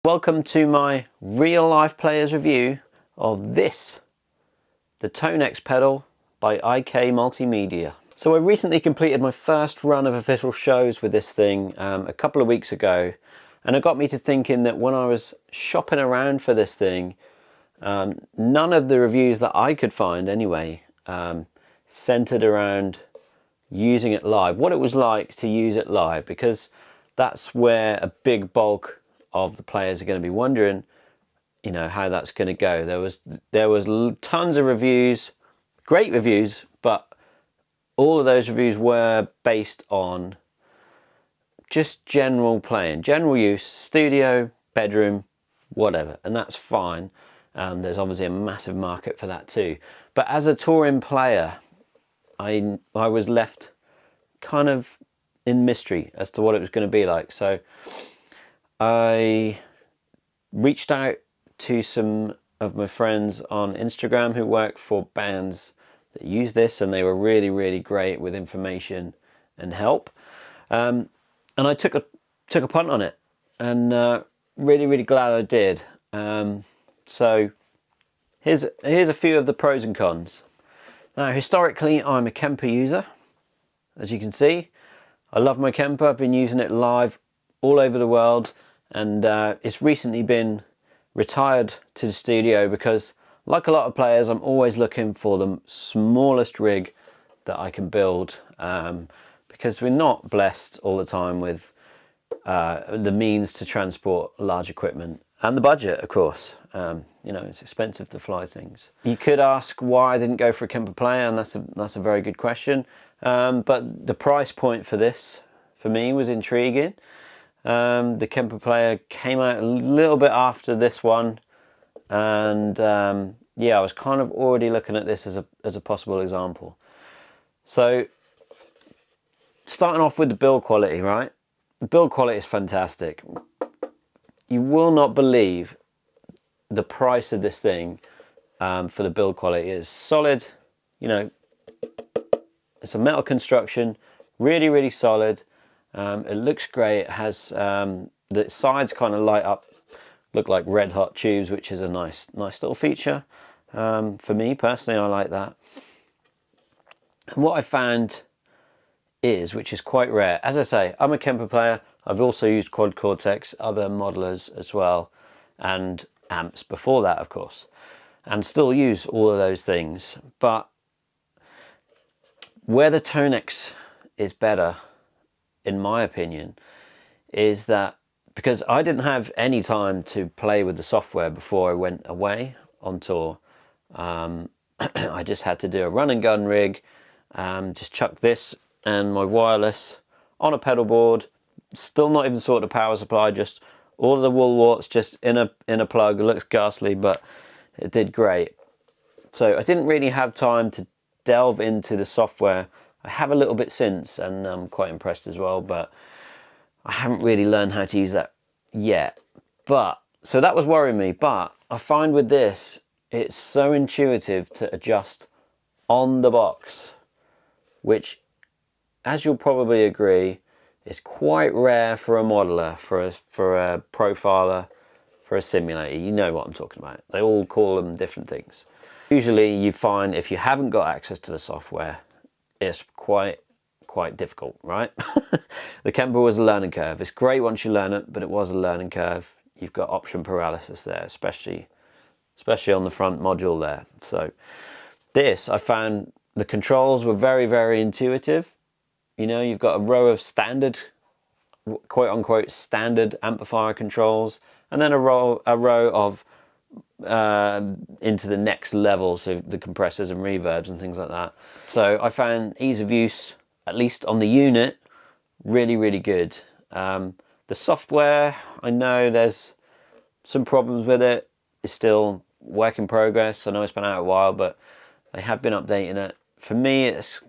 Welcome to my real life players review of this, the Tonex pedal by Ik Multimedia. So I recently completed my first run of official shows with this thing a couple of weeks ago, and it got me to thinking that when I was shopping around for this thing, none of the reviews that I could find anyway centered around using it live, what it was like to use it live, because that's where a big bulk of the players are going to be wondering, you know, how that's going to go. There was tons of reviews, great reviews, but all of those reviews were based on just general playing, general use, studio, bedroom, whatever, and that's fine. There's obviously a massive market for that too. But as a touring player, I was left kind of in mystery as to what it was going to be like. So I reached out to some of my friends on Instagram who work for bands that use this, and they were really great with information and help. And I took a punt on it, and really glad I did. So here's a few of the pros and cons. Now, historically, I'm a Kemper user, as you can see. I love my Kemper. I've been using it live all over the world, and it's recently been retired to the studio because, like a lot of players, I'm always looking for the smallest rig that I can build, because we're not blessed all the time with the means to transport large equipment, and the budget, of course. You know, it's expensive to fly things. You could ask why I didn't go for a Kemper player, and that's a very good question. But the price point for this, for me, was intriguing. The Kemper player came out a little bit after this one, and yeah, I was kind of already looking at this as a possible example. So, starting off with the build quality, right? The build quality is fantastic. You will not believe the price of this thing for the build quality. Is solid, you know, it's a metal construction, really solid. It looks great. It has the sides kind of light up, look like red hot tubes, which is a nice little feature. For me personally, I like that. And what I found is, which is quite rare, as I say, I'm a Kemper player. I've also used Quad Cortex, other modelers as well, and amps before that, of course, and still use all of those things. But where the Tonex is better, in my opinion, is that because I didn't have any time to play with the software before I went away on tour, I just had to do a run and gun rig, just chuck this and my wireless on a pedal board, still not even sorted a power supply, just all of the wool warts just in a plug. It looks ghastly, but it did great. So I didn't really have time to delve into the software. I have a little bit since, and I'm quite impressed as well, but I haven't really learned how to use that yet. But so that was worrying me, but I find with this, it's so intuitive to adjust on the box, which, as you'll probably agree, is quite rare for a modeler, for a profiler, for a simulator. You know what I'm talking about. They all call them different things. Usually you find if you haven't got access to the software, it's quite difficult, right? The Kemper was a learning curve. It's great once you learn it, but it was a learning curve. You've got option paralysis there, especially on the front module there. So this, I found the controls were very intuitive. You know, you've got a row of standard, quote unquote, standard amplifier controls, and then a row of into the next level, so the compressors and reverbs and things like that. So I found ease of use, at least on the unit, really good. The software, I know there's some problems with it. It's still work in progress. I know it's been out a while, but they have been updating it. For me, it's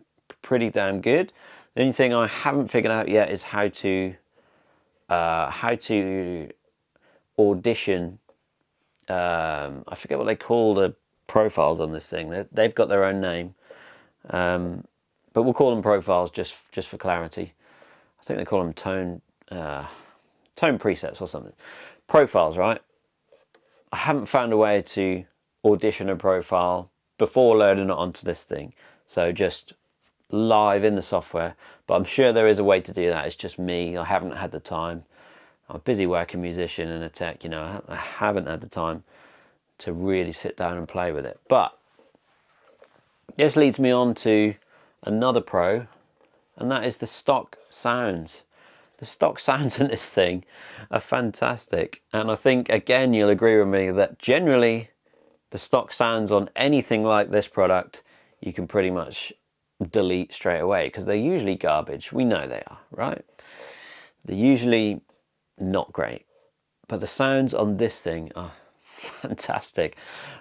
pretty damn good. The only thing I haven't figured out yet is how to audition. I forget what they call the profiles on this thing. They've got their own name, but we'll call them profiles just for clarity. I think they call them tone presets or something. profiles, right? I haven't found a way to audition a profile before loading it onto this thing. So just live in the software. But I'm sure there is a way to do that. It's just me. I haven't had the time. I'm a busy working musician and a tech, you know. I haven't had the time to really sit down and play with it. But this leads me on to another pro, and that is the stock sounds. The stock sounds in this thing are fantastic. And I think, again, you'll agree with me that generally the stock sounds on anything like this product, you can pretty much delete straight away because they're usually garbage. We know they are, right? They're usually not great. But the sounds on this thing are fantastic.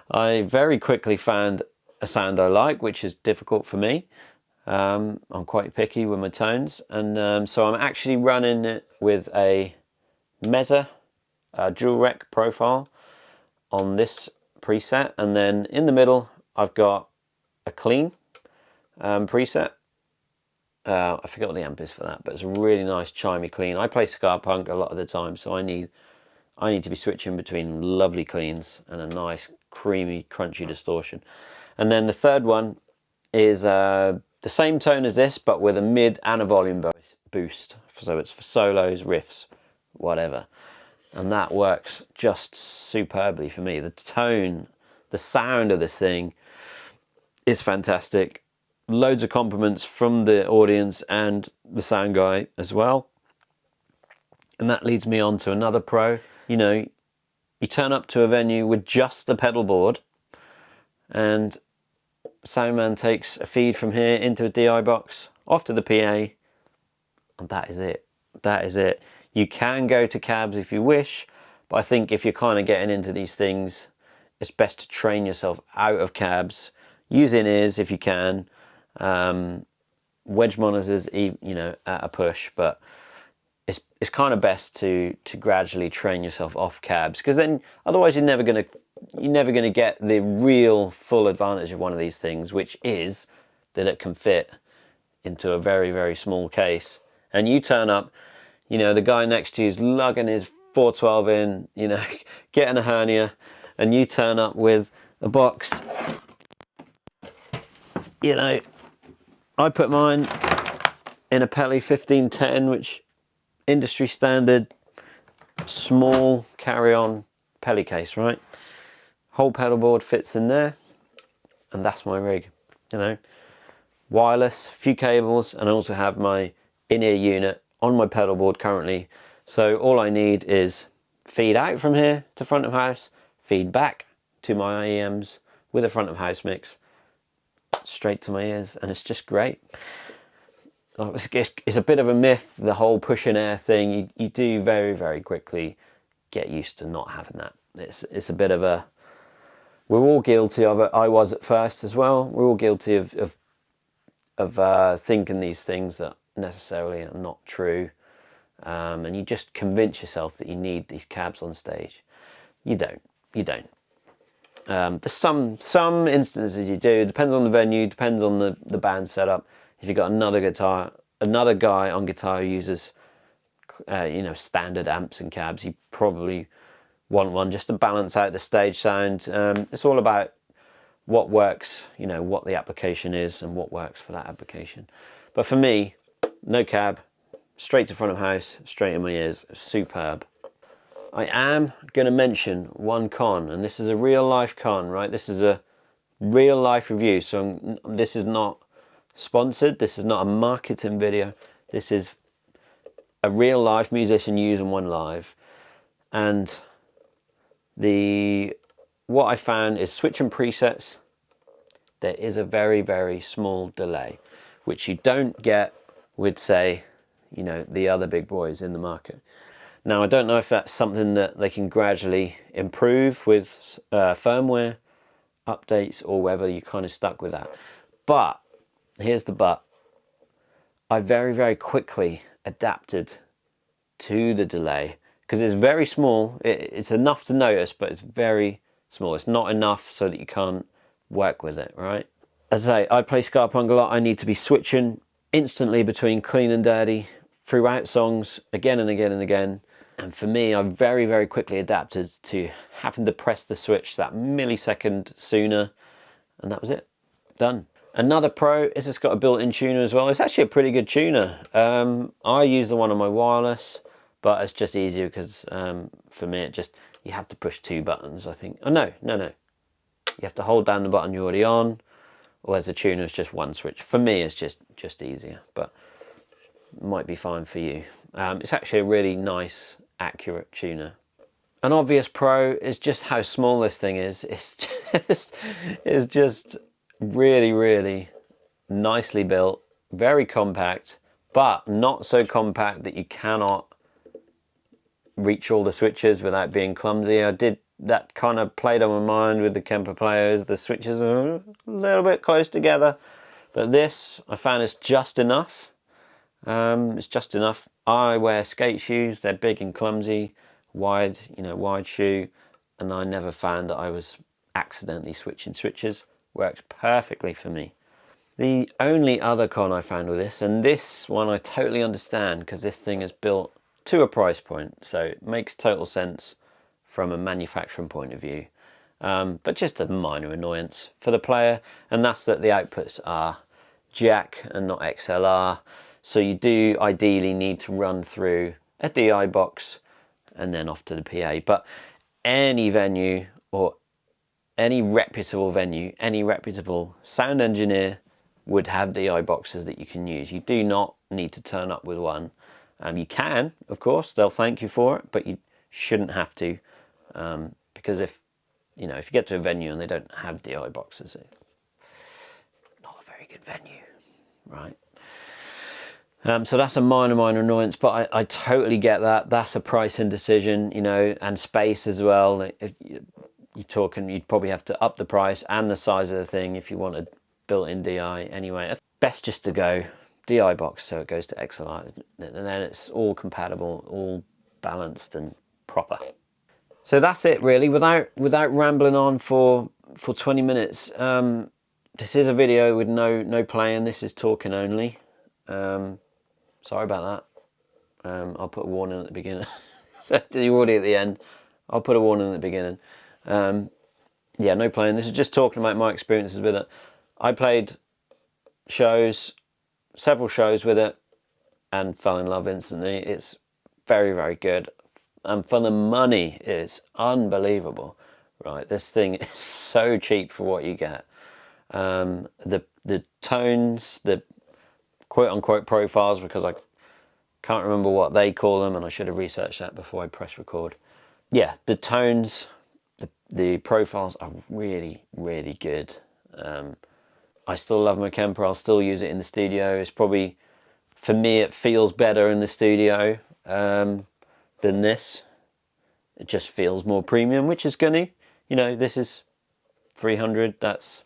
I very quickly found a sound I like, which is difficult for me. I'm quite picky with my tones, and so I'm actually running it with a Mesa dual rec profile on this preset, and then in the middle I've got a clean preset. I forget what the amp is for that, but it's a really nice chimey clean. I play ska punk a lot of the time, so I need to be switching between lovely cleans and a nice creamy crunchy distortion. And then the third one is the same tone as this, but with a mid and a volume boost. So it's for solos, riffs, whatever. And that works just superbly for me. The tone, the sound of this thing is fantastic. Loads of compliments from the audience and the sound guy as well. And that leads me on to another pro. You know, you turn up to a venue with just the pedal board, and soundman takes a feed from here into a DI box, off to the PA, and that is it. That is it. You can go to cabs if you wish, but I think if you're kind of getting into these things, it's best to train yourself out of cabs. Use in-ears if you can. Wedge monitors, you know, at a push, but it's kind of best to gradually train yourself off cabs, because then otherwise you're never gonna get the real full advantage of one of these things, which is that it can fit into a very, very small case. And you turn up, you know, the guy next to you is lugging his 412 in, you know, getting a hernia, and you turn up with a box. You know, I put mine in a Peli 1510, which industry standard small carry-on Peli case, right? Whole pedal board fits in there, and that's my rig. You know, wireless, few cables, and I also have my in-ear unit on my pedal board currently. So all I need is feed out from here to front of house, feed back to my IEMs with a front of house mix, straight to my ears, and it's just great. It's a bit of a myth, the whole push and air thing. You do very, very quickly get used to not having that. It's a bit of a, we're all guilty of it. I was at first as well. We're all guilty of thinking these things that necessarily are not true, and you just convince yourself that you need these cabs on stage. You don't. There's some instances you do. It depends on the venue, depends on the band setup. If you've got another guy on guitar who uses you know, standard amps and cabs, you probably want one just to balance out the stage sound. It's all about what works, you know, what the application is and what works for that application. But for me, no cab, straight to front of house, straight in my ears, superb. I am going to mention one con, and this is a real life con, right? This is a real life review, so this is not sponsored, this is not a marketing video, this is a real life musician using one live. And what I found is switching presets, there is a very, very small delay, which you don't get with, say, you know, the other big boys in the market. Now, I don't know if that's something that they can gradually improve with firmware updates, or whether you're kind of stuck with that. But here's the but. I very, very quickly adapted to the delay, because it's very small. It's enough to notice, but it's very small. It's not enough so that you can't work with it, right? As I say, I play ska punk a lot. I need to be switching instantly between clean and dirty throughout songs, again and again and again. And for me, I very, very quickly adapted to having to press the switch that millisecond sooner, and that was it. Done. Another pro is it's got a built-in tuner as well. It's actually a pretty good tuner. I use the one on my wireless, but it's just easier because for me, you have to push 2 buttons, I think. Oh, no. You have to hold down the button you're already on, whereas the tuner is just 1 switch. For me, it's just easier, but might be fine for you. It's actually a really nice, accurate tuner. An obvious pro is just how small this thing is. It's just really, really nicely built, very compact, but not so compact that you cannot reach all the switches without being clumsy. That kind of played on my mind with the Kemper players. The switches are a little bit close together, but this I found is just enough. It's just enough. I wear skate shoes. They're big and clumsy, wide shoe, and I never found that I was accidentally switching switches. Works perfectly for me. The only other con I found with this, and this one I totally understand because this thing is built to a price point, so it makes total sense from a manufacturing point of view, but just a minor annoyance for the player, and that's that the outputs are jack and not XLR, so you do ideally need to run through a DI box and then off to the PA. But any venue or any reputable venue, any reputable sound engineer would have DI boxes that you can use. You do not need to turn up with one. You can, of course, they'll thank you for it, but you shouldn't have to, because if you get to a venue and they don't have DI boxes, it's not a very good venue, right? So that's a minor annoyance, but I totally get that. That's a pricing decision, and space as well. If you're talking, you'd probably have to up the price and the size of the thing if you wanted built-in DI anyway. Best just to go DI box, so it goes to XLR, and then it's all compatible, all balanced and proper. So that's it really, without rambling on for 20 minutes. This is a video with no playing. This is talking only. Sorry about that. I'll put a warning at the beginning. So you're already at the end. I'll put a warning at the beginning. Yeah, no playing. This is just talking about my experiences with it. I played several shows with it and fell in love instantly. It's very, very good. And for the money, it's unbelievable. Right, this thing is so cheap for what you get. The tones, the quote-unquote profiles, because I can't remember what they call them, and I should have researched that before I press record. Yeah, the tones, the profiles are really, really good. I still love my Kemper. I'll still use it in the studio. It's probably, for me, it feels better in the studio than this. It just feels more premium, which is gonna, this is 300. That's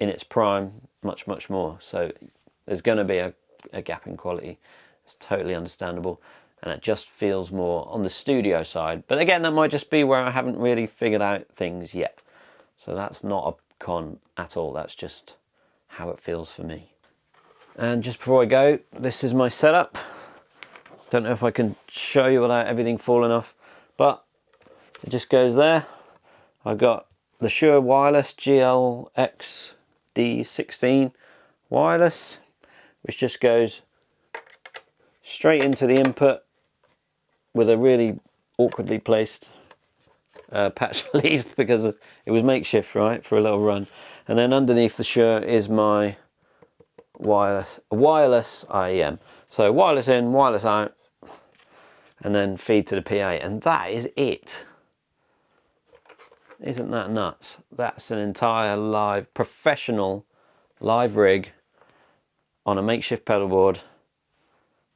in its prime, much more. So there's going to be a gap in quality. It's totally understandable, and it just feels more on the studio side. But again, that might just be where I haven't really figured out things yet. So that's not a con at all. That's just how it feels for me. And just before I go, this is my setup. Don't know if I can show you without everything falling off, but it just goes there. I've got the Shure wireless GLX D16 wireless, which just goes straight into the input with a really awkwardly placed patch lead because it was makeshift, right, for a little run. And then underneath the Shure is my wireless IEM. So wireless in, wireless out, and then feed to the PA, and that is it. Isn't that nuts? That's an entire professional live rig on a makeshift pedal board.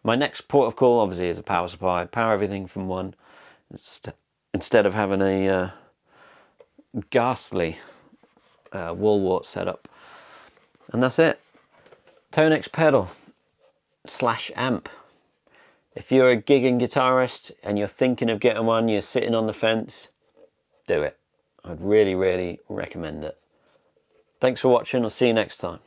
My next port of call obviously is a power supply. Power everything from one instead of having a ghastly wall wart setup. And that's it. Tonex pedal / amp. If you're a gigging guitarist and you're thinking of getting one, you're sitting on the fence, do it. I'd really, really recommend it. Thanks for watching. I'll see you next time.